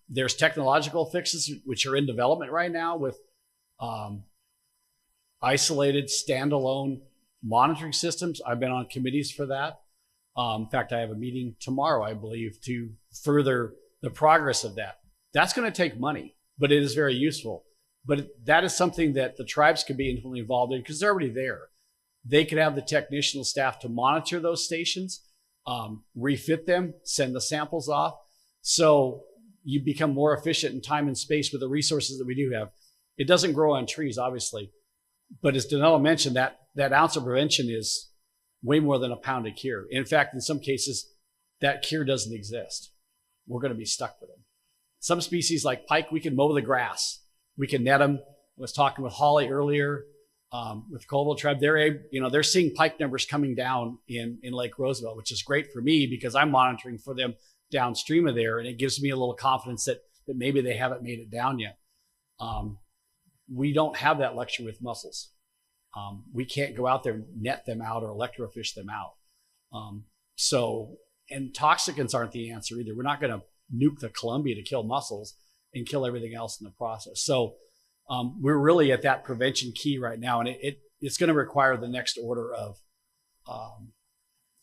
There's technological fixes which are in development right now with isolated standalone monitoring systems. I've been on committees for that. In fact, I have a meeting tomorrow, I believe, to further the progress of that. That's going to take money, but it is very useful. But that is something that the tribes could be intimately involved in because they're already there. They could have the technician staff to monitor those stations, refit them, send the samples off. So you become more efficient in time and space with the resources that we do have. It doesn't grow on trees, obviously. But as Donella mentioned, that ounce of prevention is way more than a pound of cure. In fact, in some cases, that cure doesn't exist. We're going to be stuck with them. Some species like pike, we can mow the grass. We can net them. I was talking with Holly earlier with Colville Tribe. They're seeing pike numbers coming down in Lake Roosevelt, which is great for me because I'm monitoring for them downstream of there. And it gives me a little confidence that maybe they haven't made it down yet. We don't have that luxury with mussels. We can't go out there and net them out or electrofish them out. And toxicants aren't the answer either. We're not going to nuke the Columbia to kill mussels and kill everything else in the process. So we're really at that prevention key right now. And it's going to require the next order of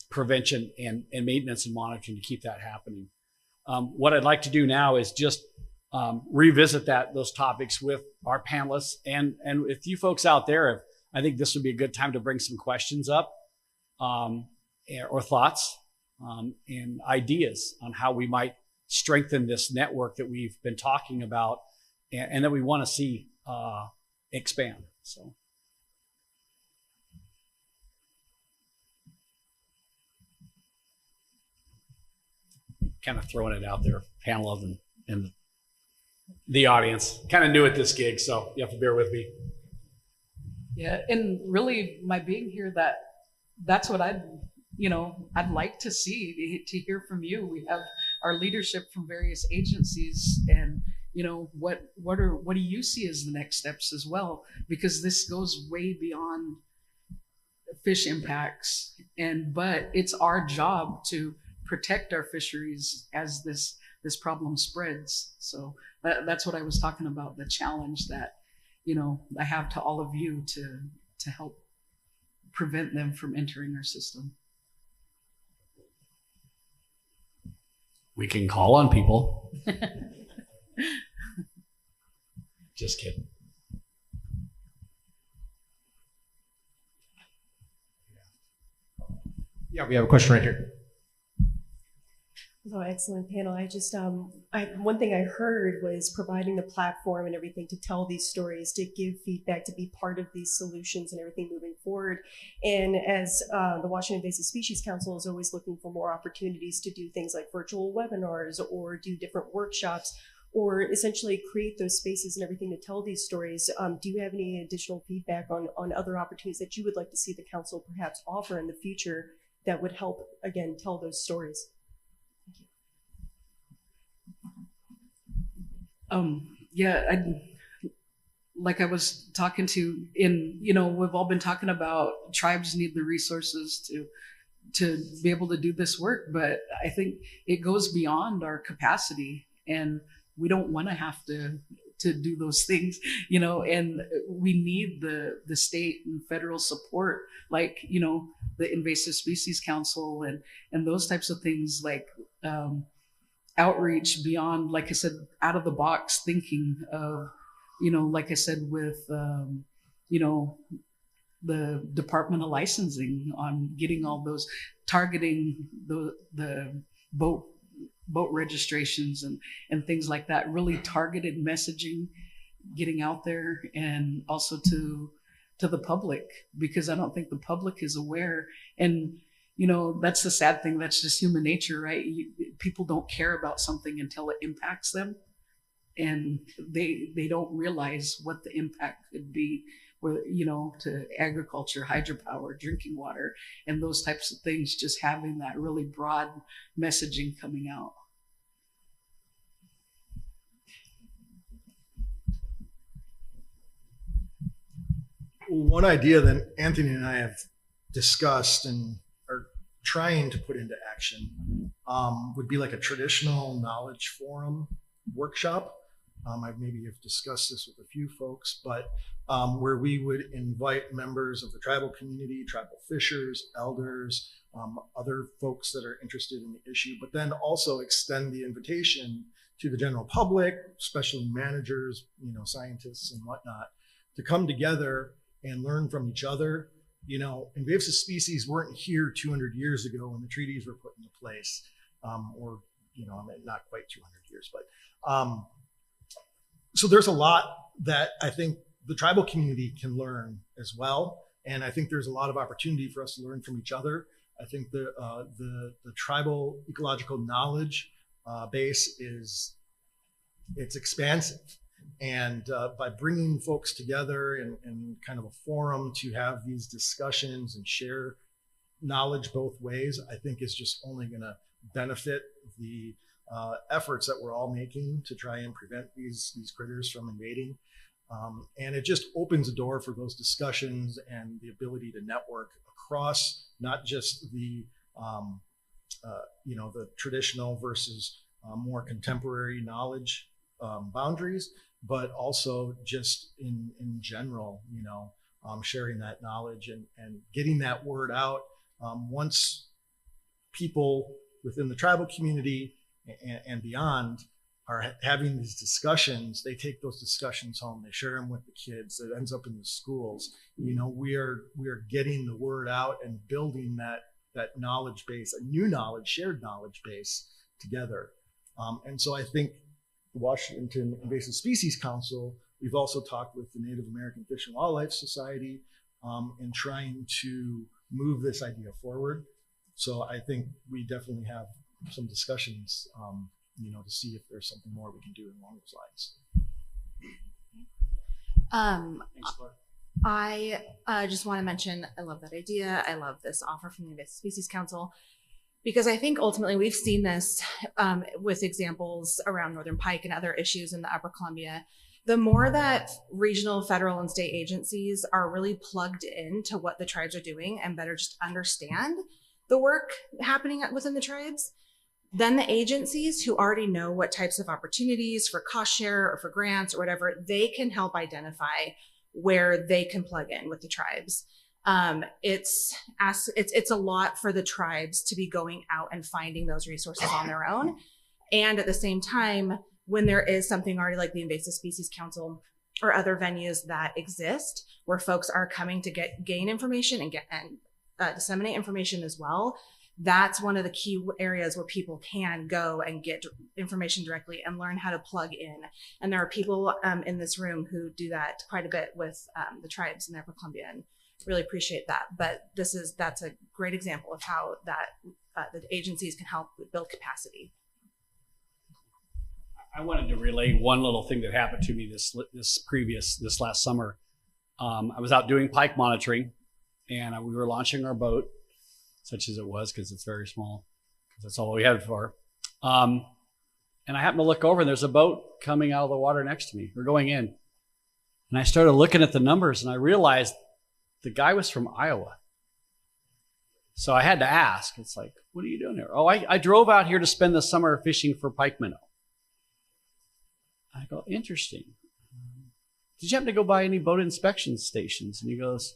prevention and maintenance and monitoring to keep that happening. What I'd like to do now is just revisit those topics with our panelists and with you folks out there. I think this would be a good time to bring some questions up or thoughts and ideas on how we might strengthen this network that we've been talking about and that we want to see expand. So. Kind of throwing it out there, panel and the audience. Kind of new at this gig, so you have to bear with me. Yeah, and really, my being here, that's what I'd like to see, to hear from you. We have our leadership from various agencies, and what do you see as the next steps as well? Because this goes way beyond fish impacts, but it's our job to protect our fisheries as this problem spreads. So that's what I was talking about, the challenge that I have to all of you to help prevent them from entering our system. We can call on people. Just kidding. Yeah, we have a question right here. Oh, excellent panel. I just, one thing I heard was providing the platform and everything to tell these stories, to give feedback, to be part of these solutions and everything moving forward. And as the Washington Invasive Species Council is always looking for more opportunities to do things like virtual webinars or do different workshops, or essentially create those spaces and everything to tell these stories. Do you have any additional feedback on other opportunities that you would like to see the council perhaps offer in the future that would help, again, tell those stories? Like I was talking to we've all been talking about tribes need the resources to be able to do this work, but I think it goes beyond our capacity, and we don't want to have to do those things, and we need the state and federal support, like, the Invasive Species Council and those types of things, like outreach beyond, like I said, out of the box thinking of, you know, like I said, with, you know, the Department of Licensing on getting all those, targeting the boat registrations and things like that, really targeted messaging, getting out there, and also to the public, because I don't think the public is aware. And you know, that's the sad thing. That's just human nature, right? People don't care about something until it impacts them, and they don't realize what the impact could be, where, you know, to agriculture, hydropower, drinking water, and those types of things. Just having that really broad messaging coming out. One idea that Anthony and I have discussed and are trying to put into action would be like a traditional knowledge forum workshop. I maybe have discussed this with a few folks, but where we would invite members of the tribal community, tribal fishers, elders, other folks that are interested in the issue, but then also extend the invitation to the general public, especially managers, you know, scientists and whatnot, to come together and learn from each other. You know, invasive species weren't here 200 years ago when the treaties were put into place, or, you know, I mean, not quite 200 years, but so there's a lot that I think the tribal community can learn as well. And I think there's a lot of opportunity for us to learn from each other. I think the tribal ecological knowledge base it's expansive. And by bringing folks together in kind of a forum to have these discussions and share knowledge both ways, I think is just only going to benefit the efforts that we're all making to try and prevent these critters from invading. And it just opens a door for those discussions and the ability to network across not just the you know, the traditional versus more contemporary knowledge boundaries, but also just in general, you know, sharing that knowledge and getting that word out. Once people within the tribal community and beyond are having these discussions, they take those discussions home, they share them with the kids, it ends up in the schools. You know, we are getting the word out and building that knowledge base, a new knowledge, shared knowledge base together. And so I think the Washington Invasive Species Council, we've also talked with the Native American Fish and Wildlife Society in trying to move this idea forward. So I think we definitely have some discussions, you know, to see if there's something more we can do along those lines. I just want to mention, I love that idea. I love this offer from the Invasive Species Council, because I think ultimately we've seen this with examples around Northern Pike and other issues in the Upper Columbia. The more that regional, federal, and state agencies are really plugged into what the tribes are doing and better just understand the work happening within the tribes, then the agencies who already know what types of opportunities for cost share or for grants or whatever, they can help identify where they can plug in with the tribes. It's a lot for the tribes to be going out and finding those resources on their own. And at the same time, when there is something already like the Invasive Species Council or other venues that exist where folks are coming to gain information and disseminate information as well, that's one of the key areas where people can go and get information directly and learn how to plug in. And there are people in this room who do that quite a bit with the tribes in the Upper Columbia, and really appreciate that. But that's a great example of how that the agencies can help build capacity. I wanted to relay one little thing that happened to me this last summer. I was out doing pike monitoring, and we were launching our boat, such as it was, because it's very small, because that's all we had it for. And I happened to look over, and there's a boat coming out of the water next to me. We're going in. And I started looking at the numbers, and I realized the guy was from Iowa. So I had to ask. It's like, what are you doing here? Oh, I drove out here to spend the summer fishing for pike minnow. I go, interesting. Did you happen to go by any boat inspection stations? And he goes,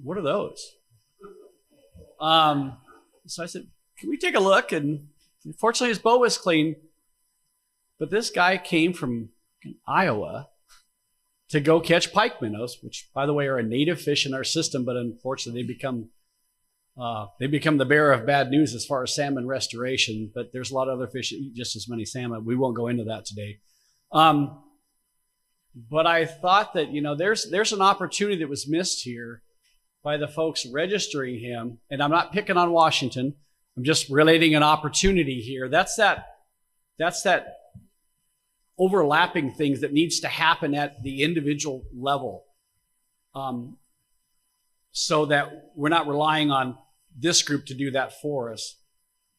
what are those? So I said, can we take a look? And Fortunately, his boat was clean, but this guy came from Iowa to go catch pike minnows, which, by the way, are a native fish in our system, but unfortunately, they become the bearer of bad news as far as salmon restoration. But there's a lot of other fish that eat just as many salmon. We won't go into that today. But I thought that, there's an opportunity that was missed here by the folks registering him. And I'm not picking on Washington. I'm just relating an opportunity here. That's that overlapping things that needs to happen at the individual level, so that we're not relying on this group to do that for us.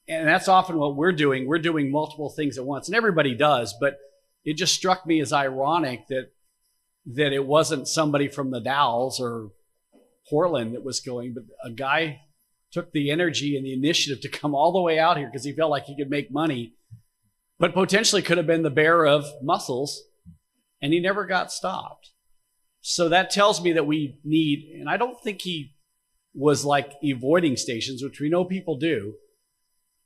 And that's often what we're doing. We're doing multiple things at once, and everybody does, but it just struck me as ironic that it wasn't somebody from the Dalles or Portland that was going, but a guy took the energy and the initiative to come all the way out here because he felt like he could make money, but potentially could have been the bearer of mussels, and he never got stopped. So that tells me that we need, and I don't think he was like avoiding stations, which we know people do,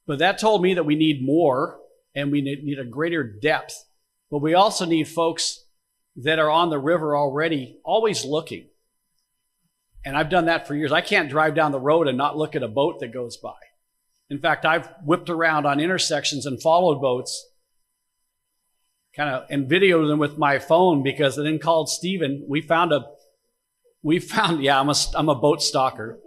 but that told me that we need more and we need a greater depth. But we also need folks that are on the river already, always looking. And I've done that for years. I can't drive down the road and not look at a boat that goes by. In fact, I've whipped around on intersections and followed boats and videoed them with my phone, because I then called Steven. I'm a boat stalker.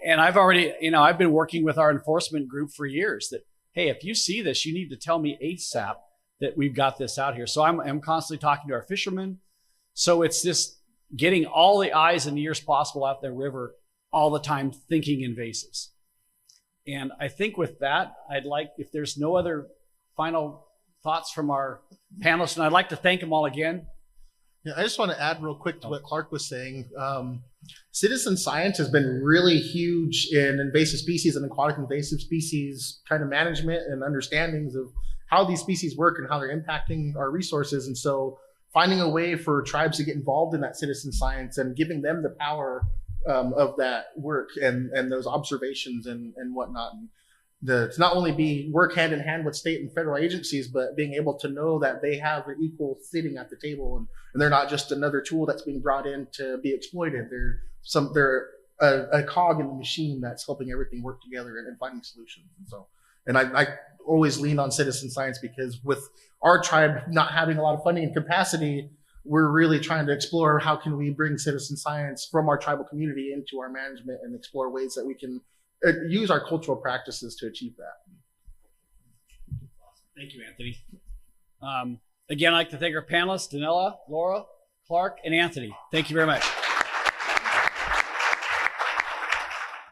And I've been working with our enforcement group for years that, hey, if you see this, you need to tell me ASAP that we've got this out here. So I'm constantly talking to our fishermen. So it's just getting all the eyes and ears possible out the river all the time, thinking invasives. And I think with that, if there's no other final thoughts from our panelists, and I'd like to thank them all again. Yeah, I just want to add real quick to what Clark was saying. Citizen science has been really huge in invasive species and aquatic invasive species kind of management and understandings of how these species work and how they're impacting our resources. And so finding a way for tribes to get involved in that citizen science and giving them the power of that work and those observations and whatnot. And to not only work hand in hand with state and federal agencies, but being able to know that they have an equal sitting at the table and they're not just another tool that's being brought in to be exploited. They're a cog in the machine that's helping everything work together and finding solutions. And I always lean on citizen science, because with our tribe not having a lot of funding and capacity, we're really trying to explore how can we bring citizen science from our tribal community into our management and explore ways that we can use our cultural practices to achieve that. Thank you, Anthony. Again, I'd like to thank our panelists, Donella, Laura, Clark, and Anthony. Thank you very much.